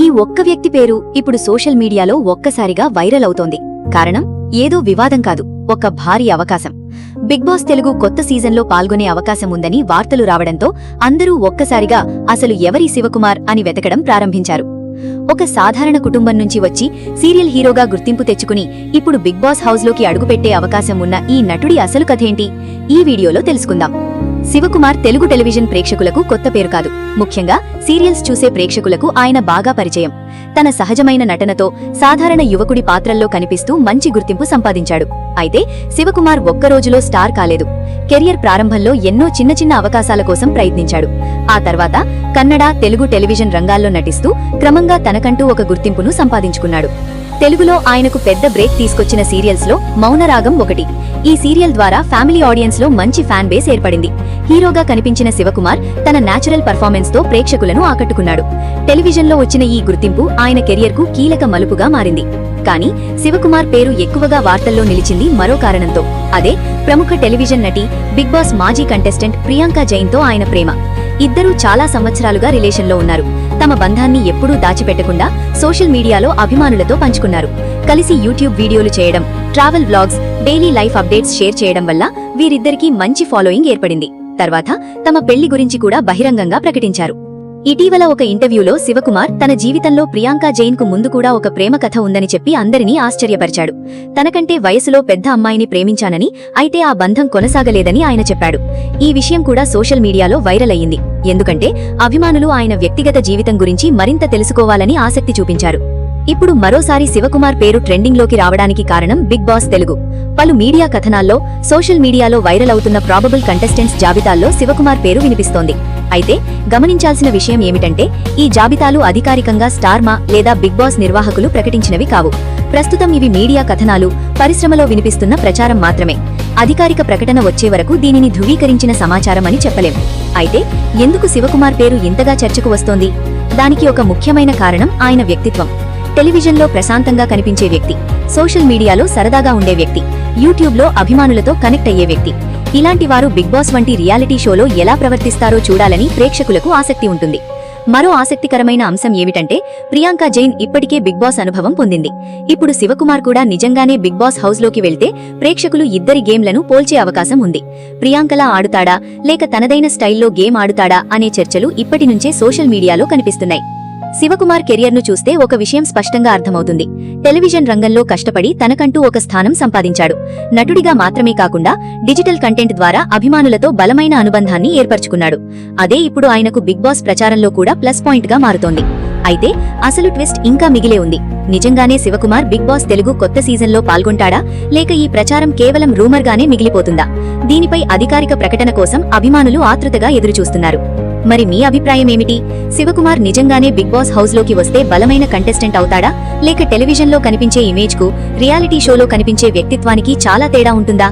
ఈ ఒక్క వ్యక్తి పేరు ఇప్పుడు సోషల్ మీడియాలో ఒక్కసారిగా వైరల్ అవుతోంది. కారణం ఏదో వివాదం కాదు, ఒక భారీ అవకాశం. బిగ్ బాస్ తెలుగు కొత్త సీజన్లో పాల్గొనే అవకాశం ఉందని వార్తలు రావడంతో అందరూ ఒక్కసారిగా అసలు ఎవరి శివకుమార్ అని వెతకడం ప్రారంభించారు. ఒక సాధారణ కుటుంబం నుంచి వచ్చి సీరియల్ హీరోగా గుర్తింపు తెచ్చుకుని ఇప్పుడు బిగ్ బాస్ హౌస్లోకి అడుగుపెట్టే అవకాశం ఉన్న ఈ నటుడి అసలు కథేంటి ఈ వీడియోలో తెలుసుకుందాం. శివకుమార్ తెలుగు టెలివిజన్ ప్రేక్షకులకు కొత్త పేరు కాదు. ముఖ్యంగా సీరియల్స్ చూసే ప్రేక్షకులకు ఆయన బాగా పరిచయం. తన సహజమైన నటనతో సాధారణ యువకుడి పాత్రల్లో కనిపిస్తూ మంచి గుర్తింపు సంపాదించాడు. అయితే శివకుమార్ ఒక్కరోజులో స్టార్ కాలేదు. కెరియర్ ప్రారంభంలో ఎన్నో చిన్న చిన్న అవకాశాల కోసం ప్రయత్నించాడు. ఆ తర్వాత కన్నడ, తెలుగు టెలివిజన్ రంగాల్లో నటిస్తూ క్రమంగా తనకంటూ ఒక గుర్తింపును సంపాదించుకున్నాడు. తెలుగులో ఆయనకు పెద్ద బ్రేక్ తీసుకొచ్చిన సీరియల్స్ లో మౌనరాగం ఒకటి. ఈ సీరియల్ ద్వారా ఫ్యామిలీ ఆడియన్స్ లో మంచి ఫ్యాన్ బేస్ ఏర్పడింది. హీరోగా కనిపించిన శివకుమార్ తన నేచురల్ పర్ఫార్మెన్స్ తో ప్రేక్షకులను ఆకట్టుకున్నాడు. టెలివిజన్లో వచ్చిన ఈ గుర్తింపు ఆయన కెరియర్ కు కీలక మలుపుగా మారింది. కానీ శివకుమార్ పేరు ఎక్కువగా వార్తల్లో నిలిచింది మరో కారణంతో. అదే ప్రముఖ టెలివిజన్ నటి, బిగ్ బాస్ మాజీ కంటెస్టెంట్ ప్రియాంక జైన్ తో ఆయన ప్రేమ. ఇద్దరూ చాలా సంవత్సరాలుగా రిలేషన్లో ఉన్నారు. తమ బంధాన్ని ఎప్పుడూ దాచిపెట్టకుండా సోషల్ మీడియాలో అభిమానులతో పంచుకున్నారు. కలిసి యూట్యూబ్ వీడియోలు చేయడం, travel vlogs, daily life updates share చేయడం వల్ల వీరిద్దరికీ మంచి ఫాలోయింగ్ ఏర్పడింది. తర్వాత తమ పెళ్లి గురించి కూడా బహిరంగంగా ప్రకటించారు. ఇటీవల ఒక ఇంటర్వ్యూలో శివకుమార్ తన జీవితంలో ప్రియాంక జైన్ కు ముందు కూడా ఒక ప్రేమ కథ ఉందని చెప్పి అందరినీ ఆశ్చర్యపరిచాడు. తనకంటే వయసులో పెద్ద అమ్మాయిని ప్రేమించానని, అయితే ఆ బంధం కొనసాగలేదని ఆయన చెప్పాడు. ఈ విషయం కూడా సోషల్ మీడియాలో వైరల్ అయ్యింది. ఎందుకంటే అభిమానులు ఆయన వ్యక్తిగత జీవితం గురించి మరింత తెలుసుకోవాలని ఆసక్తి చూపించారు. ఇప్పుడు మరోసారి శివకుమార్ పేరు ట్రెండింగ్లోకి రావడానికి కారణం బిగ్ బాస్ తెలుగు. పలు మీడియా కథనాల్లో, సోషల్ మీడియాలో వైరల్ అవుతున్న ప్రాబబుల్ కంటెస్టెంట్స్ జాబితాల్లో శివకుమార్ పేరు వినిపిస్తోంది. అయితే గమనించాల్సిన విషయం ఏమిటంటే ఈ జాబితాలు అధికారికంగా స్టార్మా లేదా బిగ్ బాస్ నిర్వాహకులు ప్రకటించినవి కావు. ప్రస్తుతం ఇవి మీడియా కథనాలు, పరిశ్రమలో వినిపిస్తున్న ప్రచారం మాత్రమే. అధికారిక ప్రకటన వచ్చే వరకు దీనిని ధృవీకరించిన సమాచారం అని చెప్పలేం. అయితే ఎందుకు శివకుమార్ పేరు ఇంతగా చర్చకు వస్తోంది? దానికి ఒక ముఖ్యమైన కారణం ఆయన వ్యక్తిత్వం. టెలివిజన్లో ప్రశాంతంగా కనిపించే వ్యక్తి, సోషల్ మీడియాలో సరదాగా ఉండే వ్యక్తి, యూట్యూబ్లో అభిమానులతో కనెక్ట్ అయ్యే వ్యక్తి. ఇలాంటి వారు బిగ్ బాస్ వంటి రియాలిటీ షోలో ఎలా ప్రవర్తిస్తారో చూడాలని ప్రేక్షకులకు ఆసక్తి ఉంటుంది. మరో ఆసక్తికరమైన అంశం ఏమిటంటే ప్రియాంక జైన్ ఇప్పటికే బిగ్ బాస్ అనుభవం పొందింది. ఇప్పుడు శివకుమార్ కూడా నిజంగానే బిగ్ బాస్ హౌస్లోకి వెళ్తే ప్రేక్షకులు ఇద్దరి గేమ్లను పోల్చే అవకాశం ఉంది. ప్రియాంకలా ఆడుతాడా లేక తనదైన స్టైల్లో గేమ్ ఆడుతాడా అనే చర్చలు ఇప్పటి నుంచే సోషల్ మీడియాలో కనిపిస్తున్నాయి. శివకుమార్ కెరియర్ను చూస్తే ఒక విషయం స్పష్టంగా అర్థమవుతుంది. టెలివిజన్ రంగంలో కష్టపడి తనకంటూ ఒక స్థానం సంపాదించాడు. నటుడిగా మాత్రమే కాకుండా డిజిటల్ కంటెంట్ ద్వారా అభిమానులతో బలమైన అనుబంధాన్ని ఏర్పరచుకున్నాడు. అదే ఇప్పుడు ఆయనకు బిగ్ బాస్ ప్రచారంలో కూడా ప్లస్ పాయింట్ గా మారుతోంది. అయితే అసలు ట్విస్ట్ ఇంకా మిగిలే ఉంది. నిజంగానే శివకుమార్ బిగ్ బాస్ తెలుగు కొత్త సీజన్లో పాల్గొంటాడా లేక ఈ ప్రచారం కేవలం రూమర్ గానే మిగిలిపోతుందా? దీనిపై అధికారిక ప్రకటన కోసం అభిమానులు ఆతృతగా ఎదురుచూస్తున్నారు. మరి మీ అభిప్రాయం ఏమిటి? శివకుమార్ నిజంగానే బిగ్ బాస్ హౌస్లోకి వస్తే బలమైన కంటెస్టెంట్ అవుతాడా లేక టెలివిజన్లో కనిపించే ఇమేజ్ కు, రియాలిటీ షోలో కనిపించే వ్యక్తిత్వానికి చాలా తేడా ఉంటుందా?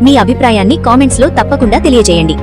మీ అభిప్రాయాన్ని కామెంట్స్ లో తప్పకుండా తెలియజేయండి.